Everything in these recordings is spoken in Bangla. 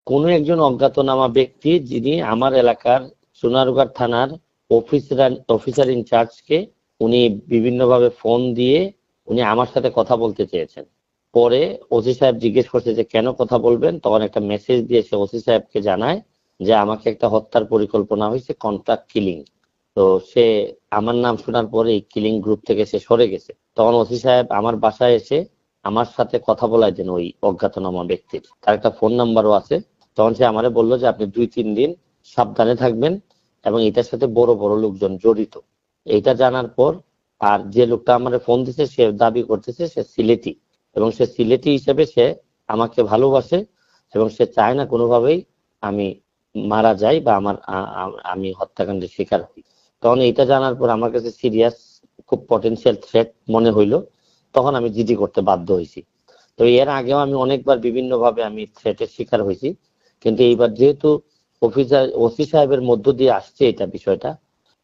কোনো একজন অজ্ঞাতনামা ব্যক্তি যিনি আমার এলাকার সোনারগাঁ থানার অফিসার ইনচার্জকে উনি বিভিন্নভাবে ফোন দিয়ে উনি আমার সাথে কথা বলতে চেয়েছেন। পরে ওসি সাহেব জিজ্ঞেস করছে যে কেন কথা বলবেন, তখন একটা মেসেজ দিয়ে সে ওসি সাহেবকে জানায় যে আমাকে একটা হত্যার পরিকল্পনা হয়েছে, কন্ট্রাক্ট কিলিং। তো সে আমার নাম শোনার পরে এই কিলিং গ্রুপ থেকে সে সরে গেছে। তখন ওসি সাহেব আমার বাসায় এসে আমার সাথে কথা বলায় দেন ওই অজ্ঞাতনামা ব্যক্তির, তার একটা ফোন নাম্বারও আছে। তখন সে আমারে বললো যে আপনি 2-3 দিন সাবধানে থাকবেন এবং এটার সাথে বড় বড় লোকজন জড়িত। এইটা জানার পর আর যে লোকটা আমার ফোন দিছে সে দাবি করতেছে সে সিলেটি, এবং সে সিলেটি হিসেবে সে আমাকে ভালোবাসে এবং সে চায় না কোনোভাবেই আমি মারা যাই বা আমি হত্যাকাণ্ডের শিকার হই। তখন এইটা জানার পর আমার কাছে সিরিয়াস খুব পটেনশিয়াল থ্রেট মনে হইলো, তখন আমি জিডি করতে বাধ্য হয়েছি। তো এর আগেও আমি অনেকবার বিভিন্ন ভাবে আমি থ্রেটের শিকার হয়েছি, কিন্তু এইবার যেহেতু ওসি সাহেবের মধ্য দিয়ে আসছে এটা বিষয়টা,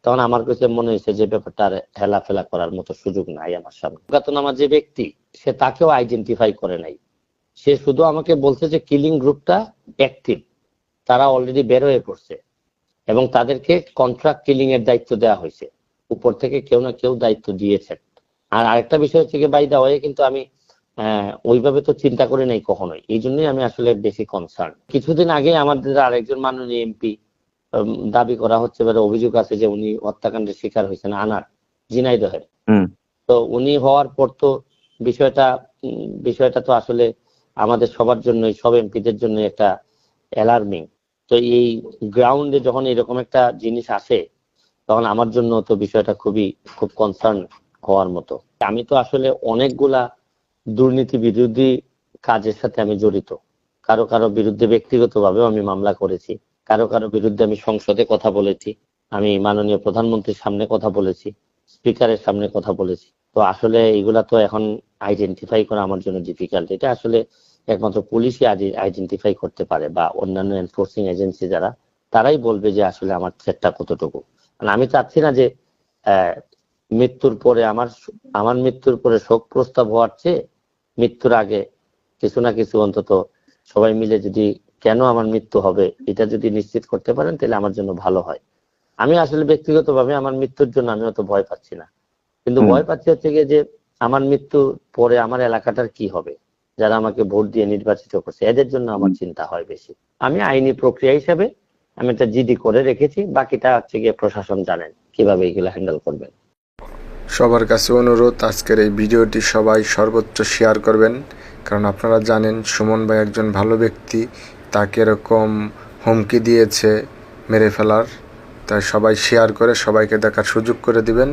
তখন আমার কাছে মনে হয়েছে যে ব্যাপারটা আর হেলাফেলা করার মতো সুযোগ নাই আমার সামনে। অজ্ঞাতনামা যে ব্যক্তি সে তাকেও আইডেন্টিফাই করে নাই, সে শুধু আমাকে বলছে যে কিলিং গ্রুপটা অ্যাক্টিভ, তারা অলরেডি বের হয়ে পড়ছে এবং তাদেরকে কন্ট্রাক্ট কিলিং এর দায়িত্ব দেওয়া হয়েছে, উপর থেকে কেউ না কেউ দায়িত্ব দিয়েছেন। আর আরেকটা বিষয় হচ্ছে কি, বাই দা ওয়ে, কিন্তু আমি ওইভাবে তো চিন্তা করি নাই কখনোই, এই জন্যই আমি আসলে বেশি কনসার্ন। কিছুদিন আগে আমাদের আরেকজন মাননীয় এমপি দাবি করা হচ্ছে, অভিযোগ আছে যে উনি হত্যাকাণ্ডের শিকার হয়েছেন আনার, ঝিনাইদহের। তো উনি হওয়ার পর তো বিষয়টা তো আসলে আমাদের সবার জন্য, সব এমপিদের জন্য একটা অ্যালার্মিং। তো এই গ্রাউন্ডে যখন এরকম একটা জিনিস আসে তখন আমার জন্য তো বিষয়টা খুব কনসার্ন হওয়ার মতো। আমি তো আসলে অনেকগুলা দুর্নীতি বিরোধী কাজের সাথে আমি জড়িত। কারো কারো বিরুদ্ধে ব্যক্তিগতভাবেও আমি মামলা করেছি, কারো কারো বিরুদ্ধে আমি সংসদে কথা বলেছি, আমি মাননীয় প্রধানমন্ত্রীর সামনে কথা বলেছি, স্পিকারের সামনে কথা বলেছি। তো আসলে এগুলা তো এখন আইডেন্টিফাই করা আমার জন্য ডিফিকাল্ট। এটা আসলে একমাত্র পুলিশই আইডেন্টিফাই করতে পারে বা অন্যান্য এনফোর্সিং এজেন্সি যারা, তারাই বলবে যে আসলে আমার থ্রেটটা কতটুকু। আমি চাচ্ছি না যে মৃত্যুর পরে আমার মৃত্যুর পরে শোক প্রস্তাব হওয়ার চেয়ে মৃত্যুর আগে কিছু না কিছু অন্তত সবাই মিলে যদি কেন আমার মৃত্যু হবে এটা যদি নিশ্চিত করতে পারেন তাহলে আমার জন্য ভালো হয়। আমি আসলে ব্যক্তিগতভাবে আমার মৃত্যুর জন্য আমি অত ভয় পাচ্ছি না, কিন্তু ভয় পাচ্ছি হচ্ছে গিয়ে যে আমার মৃত্যুর পরে আমার এলাকাটার কি হবে, যারা আমাকে ভোট দিয়ে নির্বাচিত করছে এদের জন্য আমার চিন্তা হয় বেশি। আমি আইনি প্রক্রিয়া হিসাবে আমি একটা জিডি করে রেখেছি, বাকিটা হচ্ছে গিয়ে প্রশাসন জানেন কিভাবে এগুলো হ্যান্ডেল করবেন। সবার কাছে অনুরোধ, আজকের এই ভিডিওটি সবাই সর্বোচ্চ শেয়ার করবেন, কারণ আপনারা জানেন সুমন ভাই একজন ভালো ব্যক্তি, তাকে এরকম হুমকি দিয়েছে মেরে ফেলার। তাই সবাই শেয়ার করে সবাইকে দেখার সুযোগ করে দিবেন।